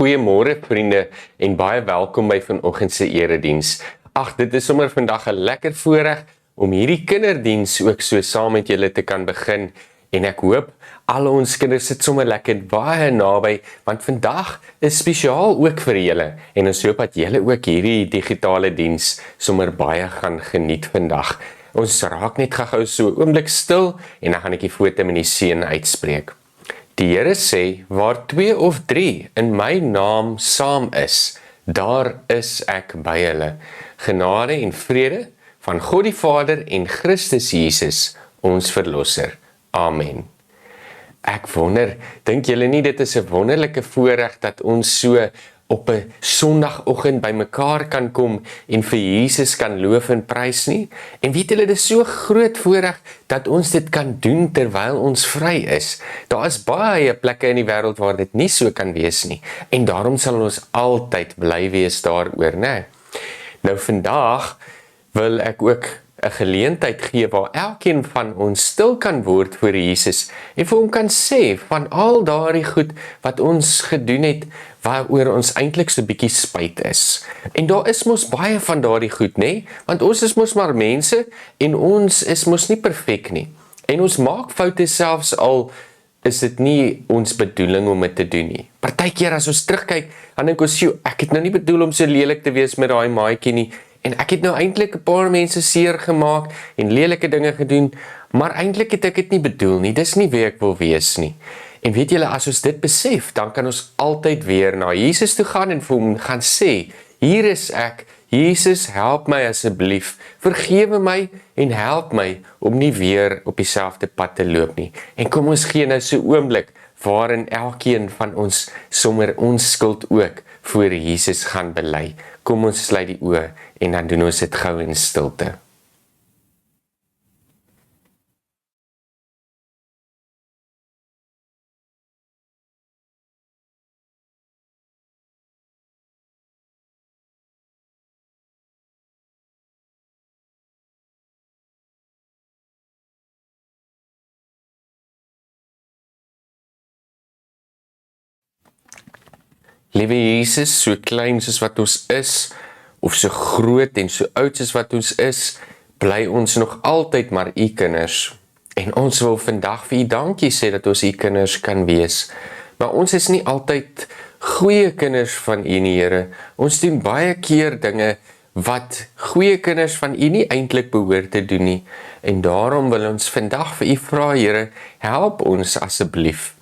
Goeiemôre vriende en baie welkom by vanoggend se erediens. Ag, dit is sommer vandag 'n lekker voorreg om hierdie kinderdiens ook so saam met julle te kan begin. En ek hoop al ons kinders sit sommer lekker baie naby, want vandag is spesiaal ook vir julle. En ons hoop dat julle ook hierdie digitale diens sommer baie gaan geniet vandag. Ons raak net gou so 'n oomblik stil en dan gaan ek die foto met die seën uitspreek. Die Here sê, waar 2 of 3 in my naam saam is, daar is ek by hulle. Genade en vrede van God die Vader en Christus Jesus, ons Verlosser. Amen. Ek wonder, dink julle nie dit is 'n wonderlike voorreg dat ons so op 'n Sondagoggend by mekaar kan kom en vir Jesus kan loof en prys nie? En weet julle, dit is so groot voorreg dat ons dit kan doen terwyl ons vry is. Daar is baie plekke in die wêreld waar dit nie so kan wees nie. En daarom sal ons altyd bly wees daaroor, né? Nou vandag wil ek ook 'n geleentheid gee waar elkeen van ons stil kan word voor Jesus en vir hom kan sê van al daardie goed wat ons gedoen het, waaroor ons eintlik so 'n bietjie spyt is. En daar is mos baie van daardie goed, nê? Want ons is mos maar mense en ons is mos nie perfek nie. En ons maak foute selfs al is dit nie ons bedoeling om dit te doen nie. Partykeer as ons terugkyk, dan dink ons, ek het nou nie bedoel om so lelik te wees met daai maatjie nie. En ek het nou eintlik 'n paar mense seer gemaak en lelike dinge gedoen, maar eintlik het ek dit nie bedoel nie. Dis nie wie ek wil wees nie. En weet julle, as ons dit besef, dan kan ons altyd weer na Jesus toe gaan en vir hom gaan sê, hier is ek, Jesus, help my asseblief, vergewe my en help my om nie weer op dieselfde pad te loop nie. En kom ons gee nou so 'n oomblik waarin elkeen van ons sommer ons skuld ook voor Jesus gaan bely. Kom ons sluit die oë en dan doen ons dit gou in stilte. Liewe Jesus, so klein soos wat ons is, of so groot en so oud soos wat ons is, bly ons nog altyd maar u kinders. En ons wil vandag vir u dankie sê dat ons u kinders kan wees. Maar ons is nie altyd goeie kinders van u nie, Here. Ons doen baie keer dinge wat goeie kinders van u nie eintlik behoort te doen nie. En daarom wil ons vandag vir u vra, Here, help ons asseblief.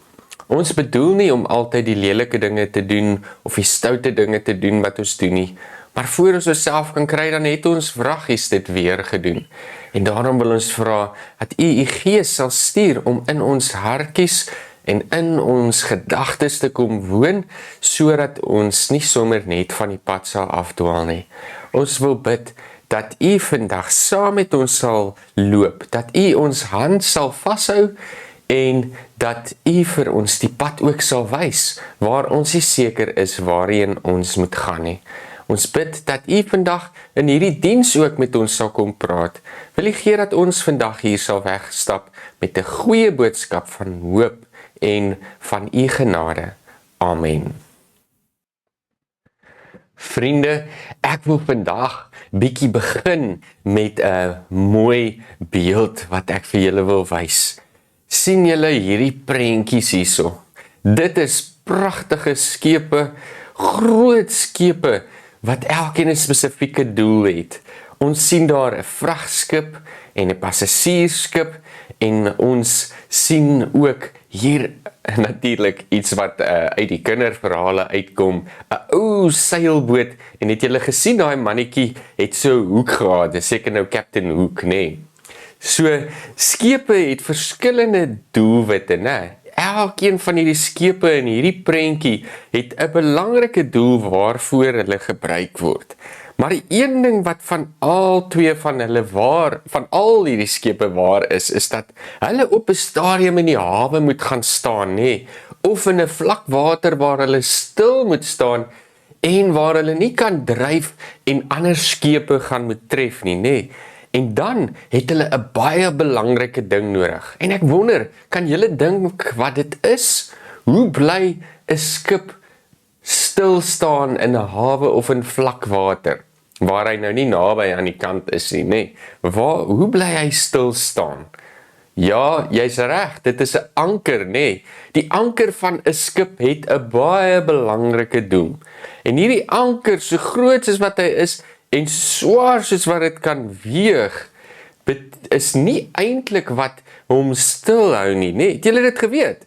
Ons bedoel nie om altyd die lelike dinge te doen of die stoute dinge te doen wat ons doen nie. Maar voor ons osself kan kry, dan het ons vraggies dit weer gedoen. En daarom wil ons vra dat u Gees sal stuur om in ons hartjies en in ons gedagtes te kom woon, sodat ons nie sommer net van die pad sal afdwaal nie. Ons wil bid dat u vandag saam met ons sal loop, dat u ons hand sal vashou en dat u vir ons die pad ook sal wys, waar ons nie seker is waarheen ons moet gaan nie. Ons bid dat u vandag in hierdie diens ook met ons sal kom praat. Wil u gee dat ons vandag hier sal wegstap met 'n goeie boodskap van hoop en van u genade. Amen. Vriende, ek wil vandag bietjie begin met 'n mooi beeld wat ek vir julle wil wys. Sien julle hierdie prentjies hierso? Dit is pragtige skepe, groot skepe, wat elkeen 'n spesifieke doel het. Ons sien daar 'n vragskip en 'n passasiersskip en ons sien ook hier natuurlik iets wat uit die kinderverhale uitkom, 'n ou seilboot, en het julle gesien daai mannetjie het so 'n hoek gehad, dis seker nou Captain Hook, nê? So skepe het verskillende doelwitte, né? Elkeen van hierdie skepe in hierdie prentjie het 'n belangrike doel waarvoor hulle gebruik word. Maar die een ding wat van al twee van hulle van al hierdie skepe waar is dat hulle op 'n stadium in die hawe moet gaan staan, nê? Of in 'n vlak water waar hulle stil moet staan en waar hulle nie kan dryf en ander skepe gaan moet tref nie, nê? En dan het hulle 'n baie belangrike ding nodig. En ek wonder, kan julle dink wat dit is? Hoe bly 'n skip stil staan in 'n hawe of in vlak water, waar hy nou nie naby aan die kant is nie, nê? Hoe bly hy stil staan? Ja, jy's reg, dit is 'n anker, nê? Die anker van 'n skip het 'n baie belangrike doel. En hierdie anker, so groot soos wat hy is en swaar soos wat dit kan weeg, is nie eintlik wat hom stil hou nie, nê? Het julle dit geweet?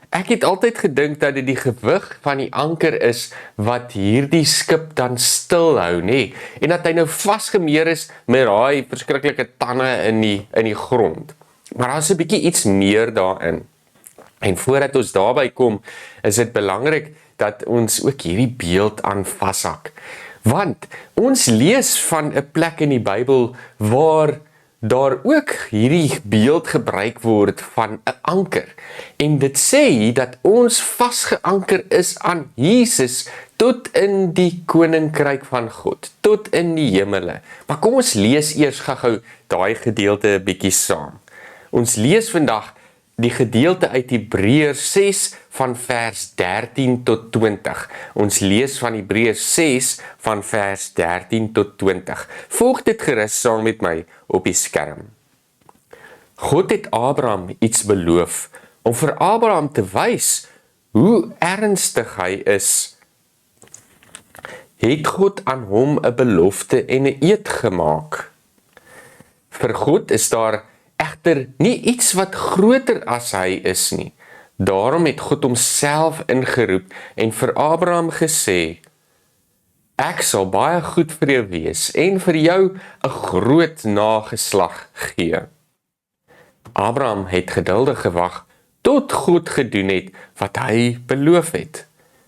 Ek het altyd gedink dat dit die gewig van die anker is wat hierdie skip dan stil hou, nê? En dat hy nou vasgemeer is met daai verskriklike tande in die grond. Maar daar is 'n bietjie iets meer daarin. En voordat ons daarby kom, is dit belangrik dat ons ook hierdie beeld aan vashak. Want ons lees van 'n plek in die Bybel waar daar ook hierdie beeld gebruik word van 'n anker. En dit sê dat ons vasgeanker is aan Jesus tot in die koninkryk van God, tot in die hemele. Maar kom ons lees eers gou-gou daai gedeelte 'n bietjie saam. Ons lees vandag die gedeelte uit Hebreërs 6 van vers 13 tot 20. Ons lees van Hebreërs 6 van vers 13 tot 20. Volg dit gerus saam met my op die skerm. God het Abraham iets beloof om vir Abraham te wys hoe ernstig hy is. Het God aan hom 'n belofte en 'n eed gemaak. Vir God is daar egter nie iets wat groter as hy is nie. Daarom het God homself ingeroep en vir Abraham gesê, ek sal baie goed vir jou wees en vir jou 'n groot nageslag gee. Abraham het geduldig gewag tot God gedoen het wat hy beloof het.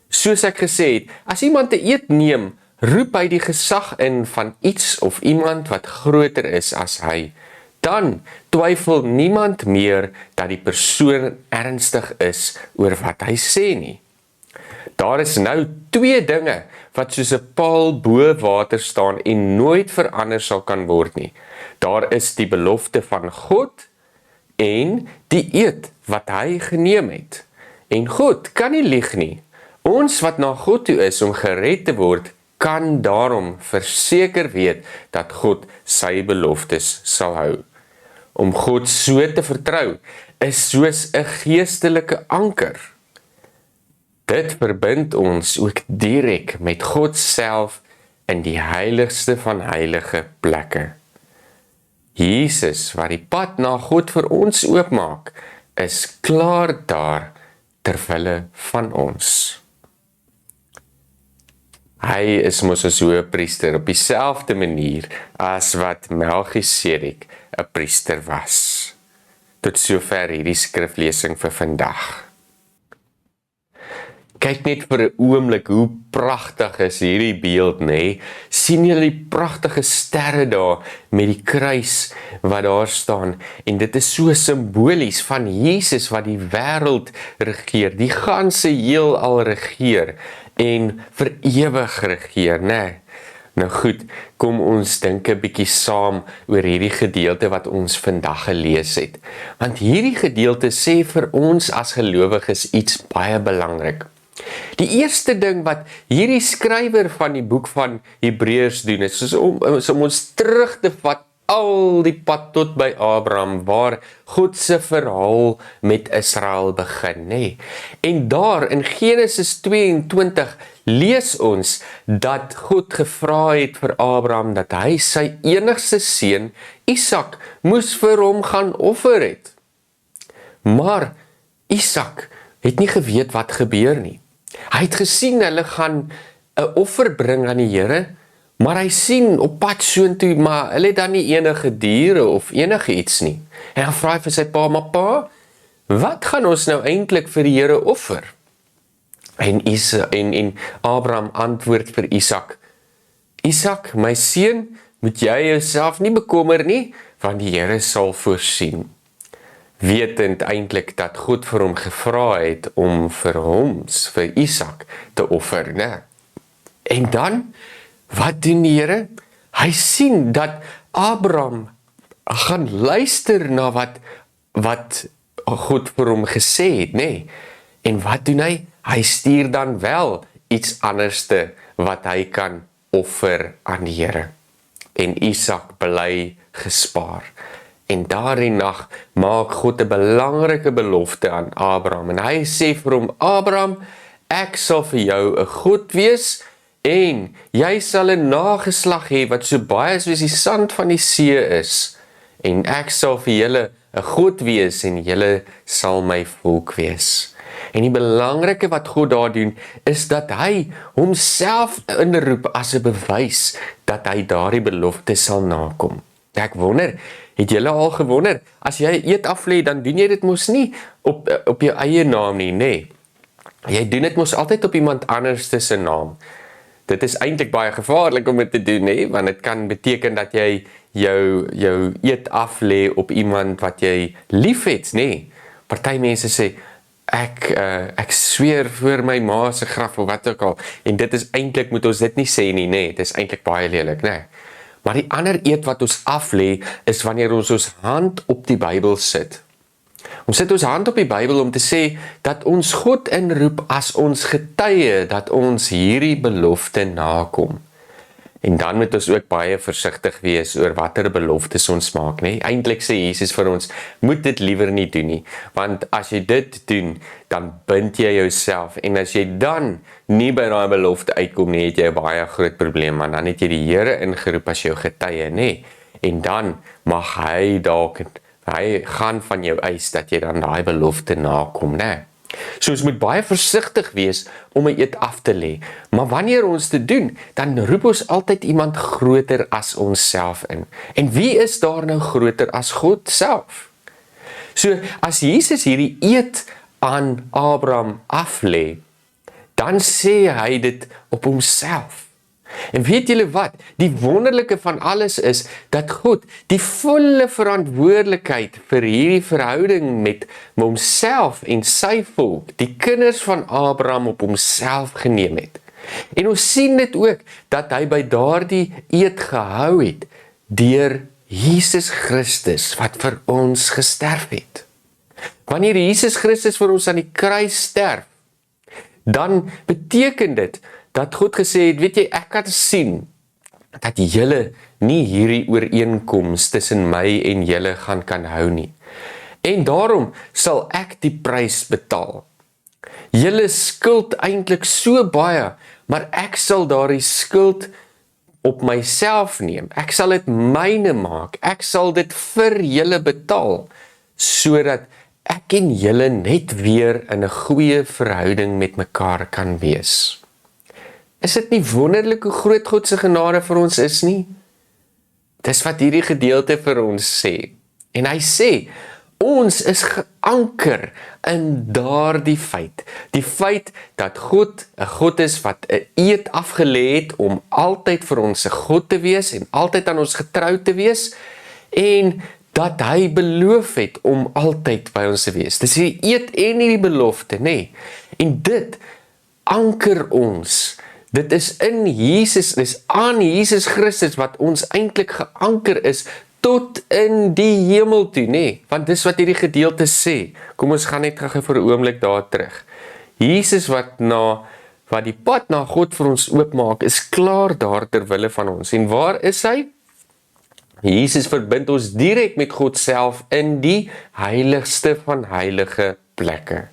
Soos ek gesê het, as iemand 'n eed neem, roep hy die gesag in van iets of iemand wat groter is as hy. Dan twyfel niemand meer dat die persoon ernstig is oor wat hy sê nie. Daar is nou twee dinge wat soos 'n paal bo water staan en nooit verander sal kan word nie. Daar is die belofte van God en die eed wat hy geneem het. En God kan nie lieg nie. Ons wat na God toe is om gered te word, kan daarom verseker weet dat God sy beloftes sal hou. Om God so te vertrou is soos 'n geestelike anker. Dit verbind ons ook direk met God self in die heiligste van heilige plekke. Jesus, wat die pad na God vir ons oopmaak, is klaar daar ter wille van ons. Hy is mos as hoëpriester op dieselfde manier as wat Melchisedek 'n priester was. Tot sover hierdie skriflesing vir vandag. Kyk net vir 'n oomblik hoe pragtig is hierdie beeld, nê? Sien julle die pragtige sterre daar met die kruis wat daar staan? En dit is so simbolies van Jesus wat die wêreld regeer, die ganse heelal regeer en vir ewig regeer, nê? Nou goed, kom ons dink 'n bietjie saam oor hierdie gedeelte wat ons vandag gelees het. Want hierdie gedeelte sê vir ons as gelowiges iets baie belangrik. Die eerste ding wat hierdie skrywer van die boek van Hebreërs doen, is om ons terug te vat al die pad tot by Abraham, waar God se verhaal met Israel begin, nê? En daar in Genesis 22 lees ons dat God gevra het vir Abraham dat hy sy enigste seun Isak moes vir hom gaan offer het. Maar Isak het nie geweet wat gebeur nie. Hy het gesien hulle gaan 'n offer bring aan die Here, maar hy sien op pad soontoe, maar hulle het dan nie enige diere of enige iets nie. En hy vra vir sy pa, maar pa, wat gaan ons nou eintlik vir die Here offer? En Abraham antwoord vir Isak, Isak, my seun, moet jy jouself nie bekommer nie, want die Here sal voorsien. Wetend eintlik dat God vir hom gevra het om vir Isak te offer, né? En dan, wat doen die Here? Hy sien dat Abraham gaan luister na wat God vir hom gesê het, nê? En wat doen hy? Hy stuur dan wel iets anderste wat hy kan offer aan die Here. En Isak bly gespaar. En daardie nag maak God 'n belangrike belofte aan Abraham. En hy sê vir hom, Abraham, ek sal vir jou 'n God wees, en jy sal 'n nageslag hê wat so baie soos die sand van die see is. En ek sal vir julle 'n God wees, en julle sal my volk wees. En die belangrike wat God daar doen, is dat hy homself inroep as 'n bewys dat hy daardie belofte sal nakom. Ek wonder, het julle al gewonder, as jy eet aflê, dan doen jy dit mos nie op jou eie naam nie, nê? Jy doen dit mos altyd op iemand anders se naam. Dit is eintlik baie gevaarlik om dit te doen, nê? Want dit kan beteken dat jy jou eet aflê op iemand wat jy liefhet, nê? Party mense sê, ek sweer voor my ma se graf of wat ook al, en dit is eintlik, moet ons dit nie sê nie, nê? Dit is eintlik baie lelik, nê? Maar die ander eed wat ons aflê, is wanneer ons hand op die Bybel sit. Ons sit ons hand op die Bybel om te sê, dat ons God inroep as ons getuie, dat ons hierdie belofte nakom. En dan moet ons ook baie versigtig wees oor watter beloftes ons maak, nê? Eintlik sê Jesus vir ons, moet dit liewer nie doen nie, want as jy dit doen, dan bind jy jouself, en as jy dan nie by daai belofte uitkom nie, het jy 'n baie groot probleem, want dan het jy die Here ingeroep as jou getuie, nê? En dan mag hy gaan van jou eis, dat jy dan daai belofte nakom, nê? So ons moet baie versigtig wees om 'n eed af te lê. Maar wanneer ons dit doen, dan roep ons altyd iemand groter as onsself in. En wie is daar nou groter as God self? So as Jesus hierdie eed aan Abraham aflê, dan sê hy dit op homself. En weet julle wat? Die wonderlike van alles is, dat God die volle verantwoordelikheid vir hierdie verhouding met homself en sy volk, die kinders van Abraham, op homself geneem het. En ons sien dit ook, dat hy by daardie eed gehou het, deur Jesus Christus, wat vir ons gesterf het. Wanneer Jesus Christus vir ons aan die kruis sterf, dan beteken dit, dat God gesê het, weet jy, ek kan sien, dat julle nie hierdie ooreenkoms tussen my en julle kan hou nie. En daarom sal ek die prys betaal. Julle skuld eintlik so baie, maar ek sal daardie skuld op myself neem. Ek sal dit myne maak. Ek sal dit vir julle betaal, sodat ek en julle net weer in 'n goeie verhouding met mekaar kan wees. Is dit nie wonderlik hoe groot God se genade vir ons is nie? Dis wat hierdie gedeelte vir ons sê. En hy sê, ons is geanker in daardie feit. Die feit dat God 'n God is wat 'n eed afgelê het om altyd vir ons 'n God te wees en altyd aan ons getrou te wees, en dat hy beloof het om altyd by ons te wees. Dis die eed en die belofte, nê? En dit anker ons. Dit is in Jesus, dis aan Jesus Christus wat ons eintlik geanker is tot in die hemel toe, nê? Want dis wat hierdie gedeelte sê. Kom ons gaan net gou vir 'n oomblik daar terug. Jesus wat die pad na God vir ons oopmaak, is klaar daar ter wille van ons. En waar is hy? Jesus verbind ons direk met God self in die heiligste van heilige plekke.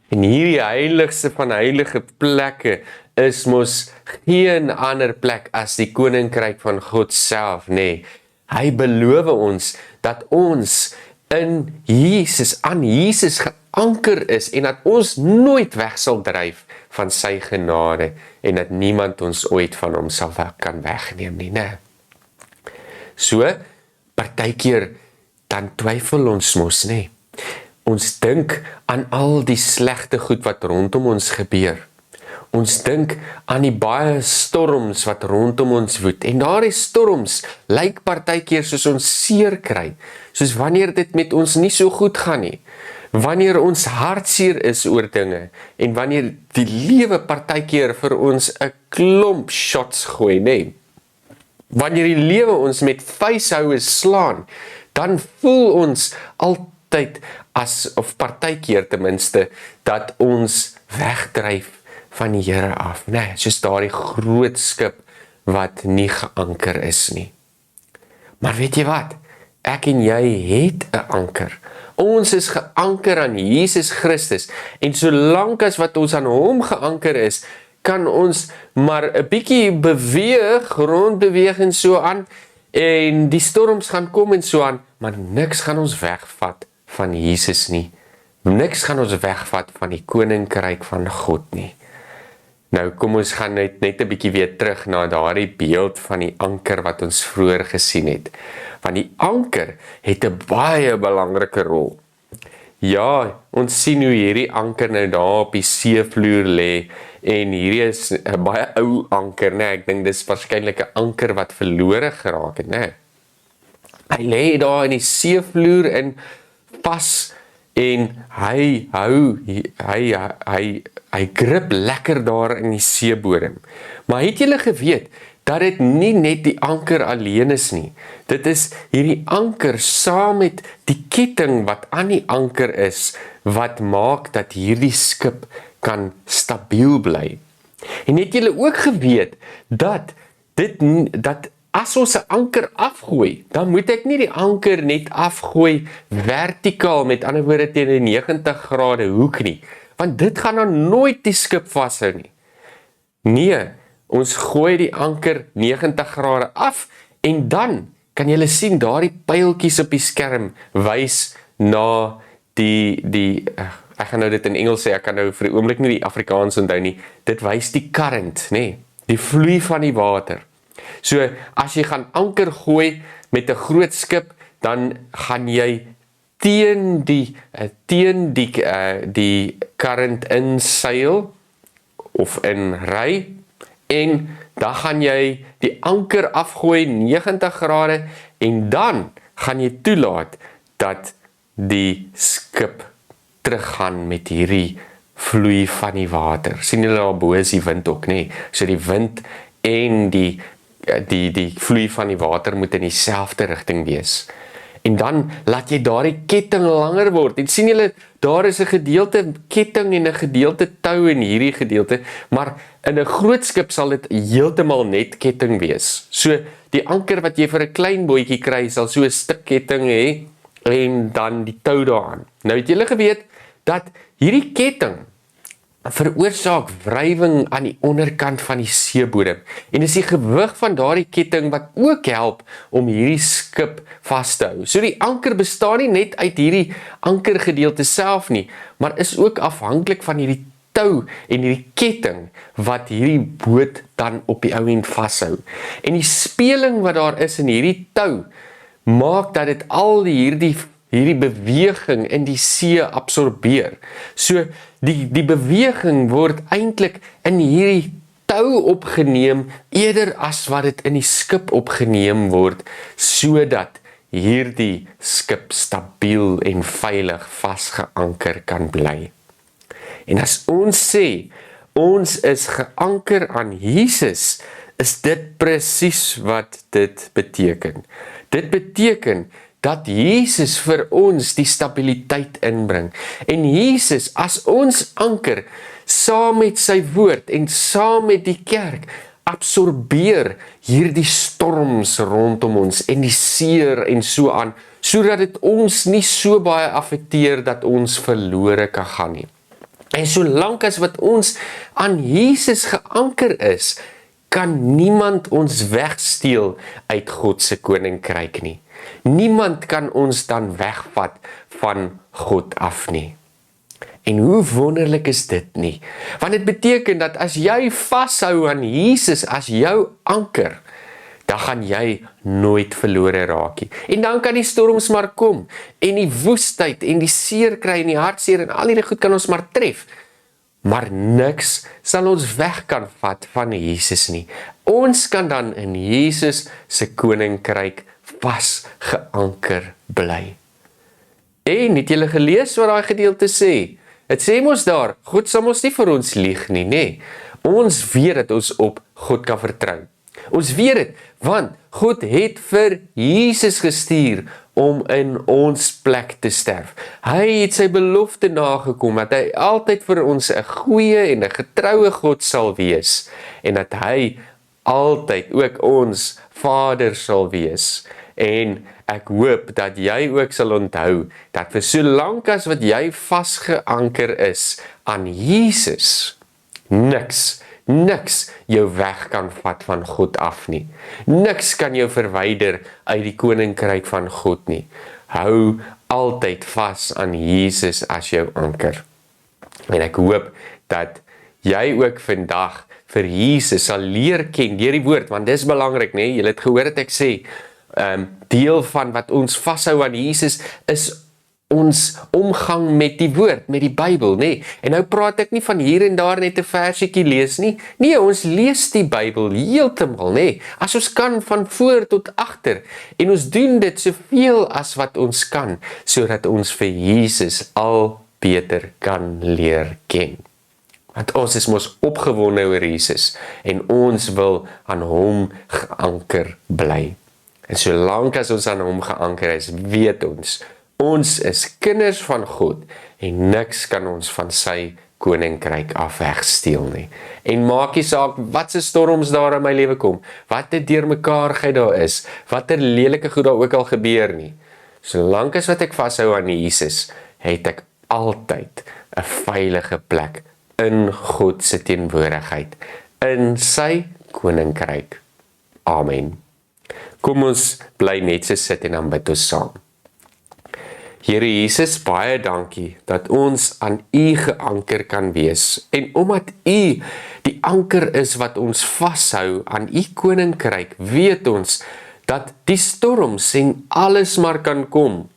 En hierdie heiligste van heilige plekke is mos geen ander plek as die koninkryk van God self, nê. Hy beloof ons dat ons in Jesus, aan Jesus geanker is, en dat ons nooit weg sal dryf van sy genade, en dat niemand ons ooit van hom sal kan wegneem nie, nê. So, partykeer, dan twyfel ons mos, nê. Ons dink aan al die slegte goed wat rondom ons gebeur. Ons dink aan die baie storms wat rondom ons woed. En daardie storms lyk partykeer soos ons seer kry, soos wanneer dit met ons nie so goed gaan nie. wanneer ons hartseer is oor dinge, en wanneer die lewe partykeer vir ons 'n klomp shots gooi, nee. Wanneer die lewe ons met vuishoue slaan, dan voel ons altyd of partykeer ten minste, dat ons wegdryf van die Here af, nee, soos daardie groot skip wat nie geanker is nie. Maar weet jy wat? Ek en jy het 'n anker. Ons is geanker aan Jesus Christus, en solank as wat ons aan hom geanker is, kan ons maar 'n bietjie beweeg, rondbeweeg en so aan, en die storms gaan kom en so aan, maar niks gaan ons wegvat van Jesus nie. Niks gaan ons wegvat van die koninkryk van God nie. Nou kom ons gaan net 'n bietjie weer terug na daardie beeld van die anker wat ons vroeër gesien het. Want die anker het 'n baie belangrike rol. Ja, ons sien hoe hierdie anker nou daar op die seevloer lê, en hierdie is 'n baie ou anker, nee, ek dink dis waarskynlik 'n anker wat verlore geraak het, nee. Hy lê daar in die seevloer en pas, en hy grip lekker daar in die seebodem. Maar het julle geweet dat dit nie net die anker alleen is nie. Dit is hierdie anker saam met die ketting wat aan die anker is, wat maak dat hierdie skip kan stabiel bly. En het julle ook geweet dat as ons 'n anker afgooi, dan moet ek nie die anker net afgooi vertikaal, met ander woorde teen 'n 90 grade hoek nie, want dit gaan dan nooit die skip vashou nie. Nee, ons gooi die anker 90 grade af, en dan kan julle sien daardie pyltjies op die skerm wys na ek gaan nou dit in Engels sê, ek kan nou vir die oomblik nie die Afrikaans onthou nie, dit wys die current, nee, die vloei van die water. So, as jy gaan anker gooi met 'n groot skip, dan gaan jy teen die current inseil, of in ry, en dan gaan jy die anker afgooi 90 grade, en dan gaan jy toelaat dat die skip teruggaan met hierdie vloei van die water. Sien julle daar bo is die wind ook, nee? So die wind en die vloei van die water moet in dieselfde rigting wees. En dan laat jy daardie ketting langer word. En sien julle, daar is 'n gedeelte ketting en 'n gedeelte tou in hierdie gedeelte, maar in 'n groot skip sal dit heeltemal net ketting wees. So die anker wat jy vir 'n klein bootjie kry, sal so 'n stuk ketting hê, en dan die tou daaraan. Nou het julle geweet dat hierdie ketting veroorsaak wrywing aan die onderkant van die seebodem, en is die gewig van daardie ketting wat ook help om hierdie skip vas te hou. So die anker bestaan nie net uit hierdie ankergedeelte self nie, maar is ook afhanklik van hierdie tou en hierdie ketting wat hierdie boot dan op die ou end vashou. En die speling wat daar is in hierdie tou maak dat dit al hierdie beweging in die see absorbeer. So die beweging word eintlik in hierdie tou opgeneem eerder as wat dit in die skip opgeneem word, sodat hierdie skip stabiel en veilig vasgeanker kan bly. En as ons sê ons is geanker aan Jesus, is dit presies wat dit beteken. Dit beteken dat Jesus vir ons die stabiliteit inbring. En Jesus as ons anker, saam met sy woord en saam met die kerk, absorbeer hierdie storms rondom ons en die seer en so aan, sodat dit ons nie so baie affekteer dat ons verlore kan gaan nie. En solank as wat ons aan Jesus geanker is, kan niemand ons wegsteel uit God se koninkryk nie. Niemand kan ons dan wegvat van God af nie. En hoe wonderlik is dit nie? Want dit beteken dat as jy vashou aan Jesus as jou anker, dan gaan jy nooit verlore raak nie. En dan kan die storms maar kom, en die woestheid, en die seer kry, en die hartseer, en al die goed kan ons maar tref. Maar niks sal ons weg kan vat van Jesus nie. Ons kan dan in Jesus se koninkryk vas geanker bly. En het julle gelees wat daai gedeelte sê? Het sê mos daar, God sal mos nie vir ons lieg nie, nê? Ons weet dat ons op God kan vertrou. Ons weet dit, want God het vir Jesus gestuur om in ons plek te sterf. Hy het sy belofte nagekom, dat hy altyd vir ons 'n goeie en 'n getroue God sal wees, en dat hy altyd ook ons Vader sal wees. En ek hoop dat jy ook sal onthou, dat vir so lank as wat jy vasgeanker is aan Jesus, niks jou weg kan vat van God af nie. Niks kan jou verwyder uit die koninkryk van God nie. Hou altyd vas aan Jesus as jou anker. En ek hoop dat jy ook vandag vir Jesus sal leer ken deur die woord, want dis belangrik, nê? Jy het gehoor dat ek sê, deel van wat ons vashou aan Jesus is ons omgang met die woord, met die Bybel, nê? En nou praat ek nie van hier en daar net 'n versietjie lees nie. Nee, ons lees die Bybel heeltemal, nê? As ons kan van voor tot agter. En ons doen dit soveel as wat ons kan, sodat ons vir Jesus al beter kan leer ken. Want ons is mos opgewonde oor Jesus en ons wil aan hom geanker bly. En solank as ons aan hom geanker is, weet ons is kinders van God en niks kan ons van sy koninkryk af wegsteel nie. En maak nie saak wat se storms daar in my lewe kom, wat dit deurmekaarheid daar is, watter lelike goed daar ook al gebeur nie. Solank as wat ek vashou aan Jesus, het ek altyd 'n veilige plek in God se teenwoordigheid, in sy koninkryk. Amen. Kom ons bly net so sit en aanbid ons saam. Here Jesus, baie dankie dat ons aan U geanker kan wees. En omdat U die anker is wat ons vashou aan U koninkryk, weet ons dat die storms en alles maar kan kom,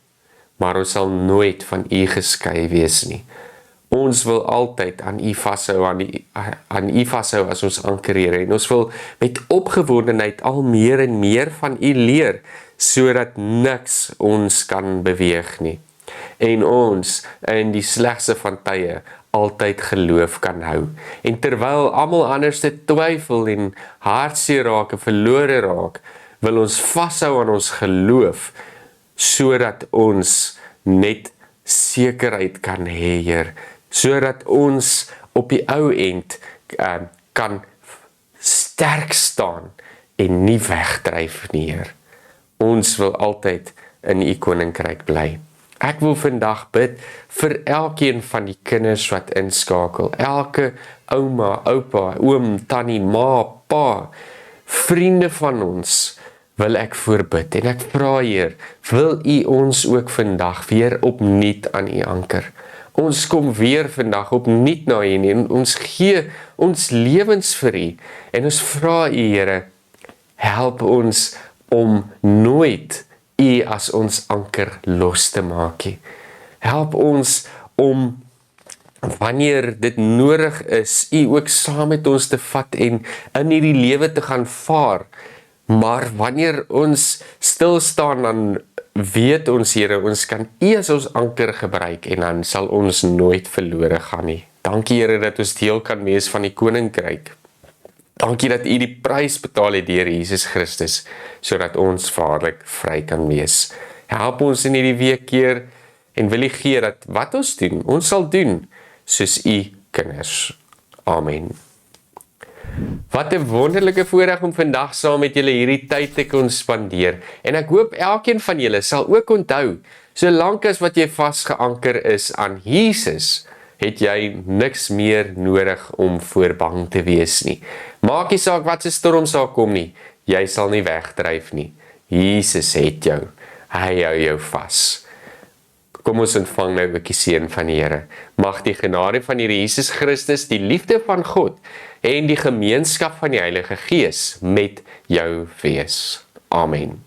maar ons sal nooit van U geskei wees nie. Ons wil altyd aan U vashou, aan U vashou as ons anker, Here, en ons wil met opgewondenheid al meer en meer van U leer, sodat niks ons kan beweeg nie. En ons in die slegste van tye altyd geloof kan hou. En terwyl almal anders te twyfel en hartseer raak en verlore raak, wil ons vashou aan ons geloof, sodat ons net sekerheid kan hê, Heer, sodat ons op die ou end kan sterk staan en nie wegdryf nie, Heer. Ons wil altyd in U koninkryk bly. Ek wil vandag bid vir elkeen van die kinders wat inskakel, elke ouma, oupa, oom, tannie, ma, pa, vriende van ons, wil ek voorbid. En ek vra, Heer, wil U ons ook vandag weer opnuut aan U anker. Ons kom weer vandag opnuut na U en ons gee ons lewens vir U. En ons vra U, Here, help ons om nooit U as ons anker los te maak nie. Help ons om, wanneer dit nodig is, U ook saam met ons te vat en in hierdie lewe te gaan vaar. Maar wanneer ons stil staan, dan weet ons, Here, ons kan U as ons anker gebruik en dan sal ons nooit verlore gaan nie. Dankie, Here, dat ons deel kan wees van die koninkryk. Dankie dat U die prys betaal het deur Jesus Christus, sodat ons waarlik vry kan wees. Help ons in hierdie week, Heer, en wil U gee dat wat ons sal doen, soos U kinders. Amen. Wat 'n wonderlike voorreg om vandag saam met julle hierdie tyd te kon spandeer. En ek hoop elkeen van julle sal ook onthou, solank as wat jy vasgeanker is aan Jesus, het jy niks meer nodig om voor bang te wees nie. Maak nie saak wat se storm sal kom nie, jy sal nie wegdryf nie. Jesus het jou, hy hou jou vas. Kom ons ontvang nou ook die seën van die Here. Mag die genade van die Here Jesus Christus, die liefde van God en die gemeenskap van die Heilige Gees met jou wees. Amen.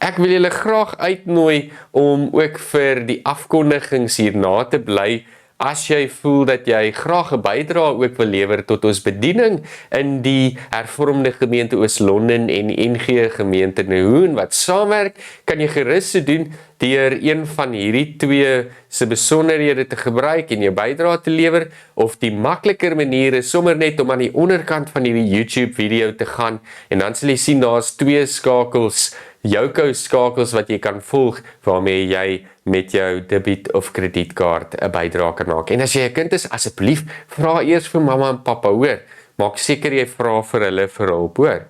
Ek wil julle graag uitnooi om ook vir die afkondigings hierna te bly. As jy voel dat jy graag 'n bydrae ook wil lewer tot ons bediening in die Hervormde Gemeente Oos-London en NG Gemeente Nehoen wat saamwerk, kan jy gerus so doen deur een van hierdie twee se besonderhede te gebruik en jou bydrae te lewer, of die makliker manier is sommer net om aan die onderkant van hierdie YouTube video te gaan en dan sal jy sien daar's twee skakels, Yoco skakels wat jy kan volg waarmee jy met jou debiet of kredietkaart 'n bydrae kan maak. En as jy 'n kind is, asseblief vra eers vir mamma en pappa, hoor. Maak seker jy vra vir hulle vir hulp, hoor.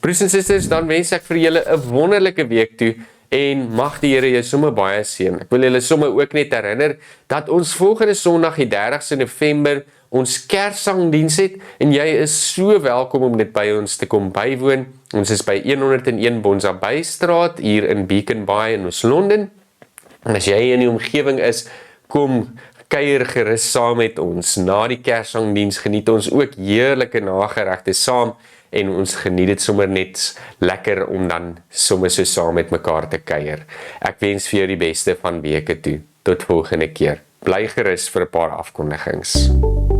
Broers en susters, dan wens ek vir julle 'n wonderlike week toe en mag die Here jou sommer baie seën. Ek wil julle sommer ook net herinner dat ons volgende Sondag die 30ste November ons Kersangdiens het en jy is so welkom om dit by ons te kom bywoon. Ons is by 101 Bonsabay Straat hier in Beacon Bay in Oos-London. En as jy in die omgewing is, kom kuier gerus saam met ons. Na die Kersangdiens geniet ons ook heerlike nageregte saam en ons geniet dit sommer net lekker om dan sommer so saam met mekaar te kuier. Ek wens vir jou die beste van weke toe. Tot volgende keer. Bly gerus vir 'n paar afkondigings.